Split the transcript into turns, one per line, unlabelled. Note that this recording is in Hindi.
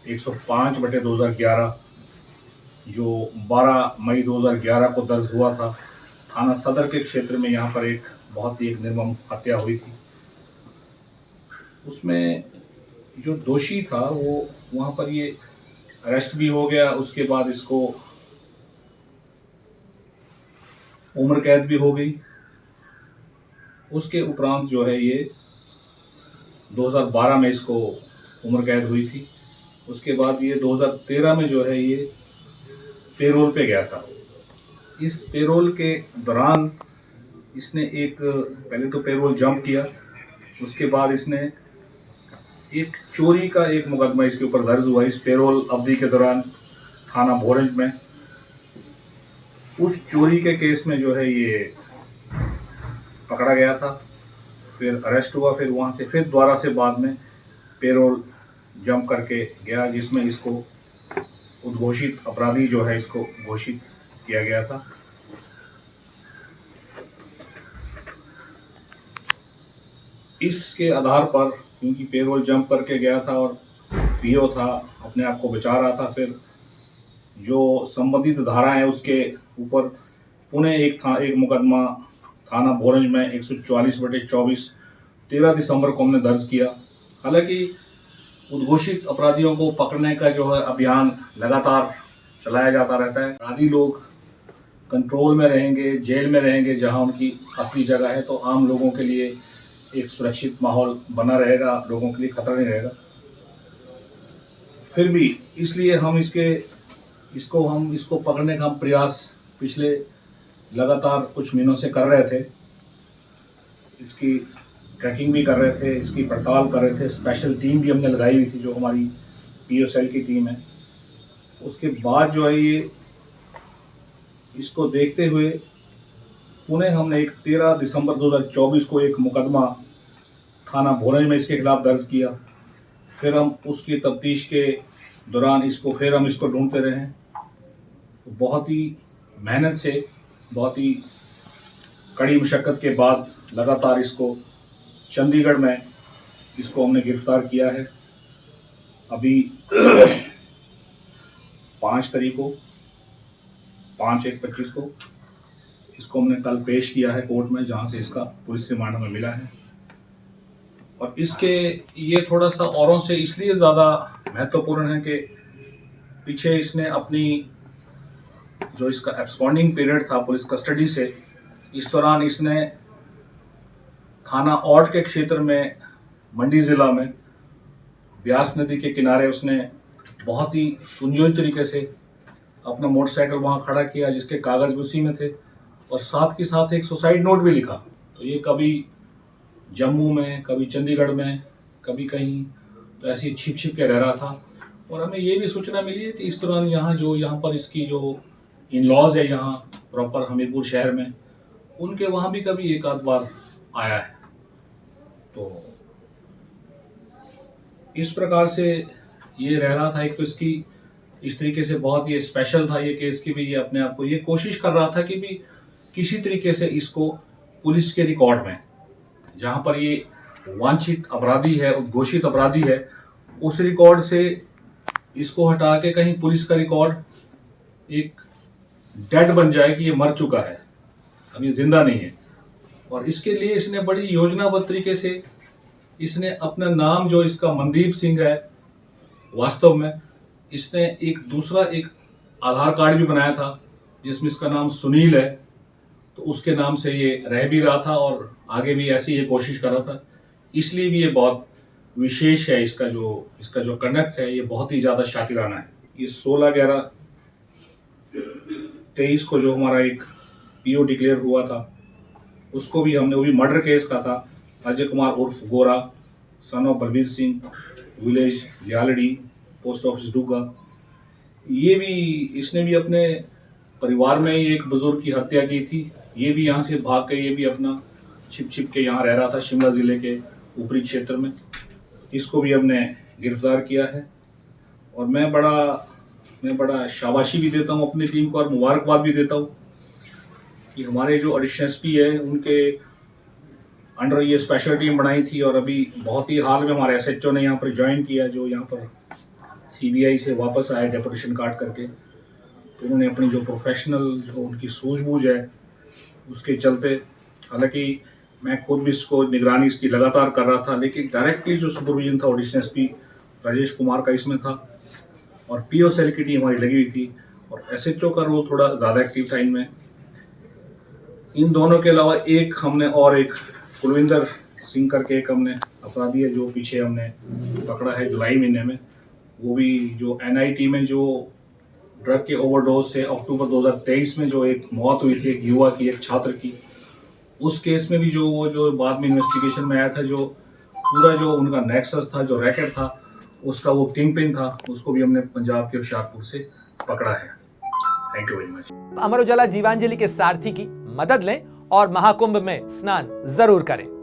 105/2011 जो 12 मई 2011 को दर्ज हुआ था। थाना सदर के क्षेत्र में यहाँ पर एक बहुत ही एक निर्मम हत्या हुई थी। उसमें जो दोषी था वो वहाँ पर ये अरेस्ट भी हो गया, उसके बाद इसको उम्र कैद भी हो गई। उसके उपरांत जो है ये 2012 में इसको उम्र कैद हुई थी। उसके बाद ये 2013 में जो है ये पेरोल पे गया था। इस पेरोल के दौरान इसने पहले तो पेरोल जंप किया, उसके बाद इसने एक चोरी का एक मुकदमा इसके ऊपर दर्ज हुआ इस पेरोल अवधि के दौरान थाना भोरंज में। उस चोरी के केस में जो है ये पकड़ा गया था, फिर अरेस्ट हुआ, फिर वहाँ से फिर दोबारा से बाद में पेरोल जंप करके गया, जिसमें इसको उद्घोषित अपराधी जो है इसको घोषित किया गया था। इसके आधार पर, क्योंकि पेरोल जंप करके गया था और पीओ था, अपने आप को बचा रहा था, फिर जो संबंधित धारा है उसके ऊपर पुणे एक मुकदमा थाना भोरंज में 144/24 13 दिसंबर को हमने दर्ज किया। हालांकि उद्घोषित अपराधियों को पकड़ने का जो है अभियान लगातार चलाया जाता रहता है। अपराधी लोग कंट्रोल में रहेंगे, जेल में रहेंगे जहां उनकी असली जगह है, तो आम लोगों के लिए एक सुरक्षित माहौल बना रहेगा, लोगों के लिए खतरा नहीं रहेगा। फिर भी इसलिए हम इसको पकड़ने का प्रयास पिछले लगातार कुछ महीनों से कर रहे थे। इसकी ट्रैकिंग भी कर रहे थे, इसकी पड़ताल कर रहे थे, स्पेशल टीम भी हमने लगाई हुई थी जो हमारी पीओ सेल की टीम है। उसके बाद जो है ये इसको देखते हुए पुणे हमने 13 दिसंबर 2024 को एक मुकदमा थाना भोरंज में इसके खिलाफ दर्ज किया। फिर हम उसकी तफ्तीश के दौरान इसको ढूंढते रहे। बहुत ही मेहनत से, बहुत ही कड़ी मशक्क़त के बाद लगातार इसको चंडीगढ़ में इसको हमने गिरफ्तार किया है। अभी 5/1/25 को इसको हमने कल पेश किया है कोर्ट में, जहां से इसका पुलिस रिमांड हमें मिला है। और ये थोड़ा सा औरों से इसलिए ज़्यादा महत्वपूर्ण है कि पीछे इसने अपनी जो इसका एब्सकॉन्डिंग पीरियड था पुलिस कस्टडी से, इस दौरान इसने थाना औड के क्षेत्र में मंडी ज़िला में ब्यास नदी के किनारे उसने बहुत ही सुनियोजित तरीके से अपना मोटरसाइकिल वहाँ खड़ा किया, जिसके कागज़ भी उसी में थे, और साथ ही साथ एक सुसाइड नोट भी लिखा। तो ये कभी जम्मू में, कभी चंडीगढ़ में, कभी कहीं, तो ऐसे छिप के रह रहा था। और हमें ये भी सूचना मिली है कि इस दौरान यहाँ पर इसकी जो इन लॉज है यहाँ प्रॉपर हमीरपुर शहर में, उनके वहाँ भी कभी एक आध बार आया है। तो इस प्रकार से ये रह रहा था। एक तो इसकी इस तरीके से बहुत ये स्पेशल था ये केस की भी, ये अपने आप को ये कोशिश कर रहा था कि भी किसी तरीके से इसको पुलिस के रिकॉर्ड में, जहाँ पर ये वांछित अपराधी है, उद्घोषित अपराधी है, उस रिकॉर्ड से इसको हटा के कहीं पुलिस का रिकॉर्ड एक डेड बन जाए कि ये मर चुका है, अब ये जिंदा नहीं है। और इसके लिए इसने बड़ी योजनाबद्ध तरीके से इसने अपना नाम, जो इसका मनदीप सिंह है, वास्तव में इसने एक आधार कार्ड भी बनाया था जिसमें इसका नाम सुनील है, तो उसके नाम से ये रह भी रहा था और आगे भी ऐसी ये कोशिश कर रहा था। इसलिए भी ये बहुत विशेष है, इसका जो कंडक्ट है ये बहुत ही ज़्यादा शातिराना है। ये 16/11/23 को जो हमारा एक पीओ डिक्लेयर हुआ था, उसको भी हमने, वो भी मर्डर केस का था। अजय कुमार उर्फ Gora, son of Balbir Singh, village Lialadi, post office Duga. इसने भी अपने परिवार में ही एक बुजुर्ग की हत्या की थी। ये भी यहाँ से भाग के, ये भी अपना छिप के यहाँ रह रहा था शिमला ज़िले के ऊपरी क्षेत्र में। इसको भी हमने गिरफ्तार किया है। और मैं बड़ा शाबाशी भी देता हूँ अपनी टीम को और मुबारकबाद भी देता हूँ कि हमारे जो एडिशनल एसपी है उनके अंडर ये स्पेशल टीम बनाई थी, और अभी बहुत ही हाल में हमारे एसएचओ ने यहाँ पर ज्वाइन किया, जो यहाँ पर सीबीआई से वापस आए डेपुटेशन काट करके, तो उन्होंने अपनी जो प्रोफेशनल जो उनकी सूझबूझ है उसके चलते, हालांकि मैं खुद भी इसको निगरानी इसकी लगातार कर रहा था, लेकिन डायरेक्टली जो सुपरविजन था ऑडिशन एसपी राजेश कुमार का इसमें था और पीओ सेल की टीम हमारी लगी हुई थी और एसएचओ का रोल थोड़ा ज़्यादा एक्टिव था इनमें। इन दोनों के अलावा एक हमने और एक कुलविंदर सिंह करके एक हमने अपराधी है जो पीछे हमने पकड़ा है जुलाई महीने में। वो भी जो एनआईटी में जो ड्रग के ओवरडोज से अक्टूबर 2023 में जो एक मौत हुई थी एक युवा की, एक छात्र की, उस केस में भी जो वो जो बाद में इन्वेस्टिगेशन में आया था, जो पूरा जो उनका नेक्सस था, जो रैकेट था, उसका वो किंग पिन था, उसको भी हमने पंजाब के होशियारपुर से पकड़ा है। Thank you very much.
Amar Ujala Jeevanjali के सारथी की मदद लें और महाकुंभ में स्नान जरूर करें।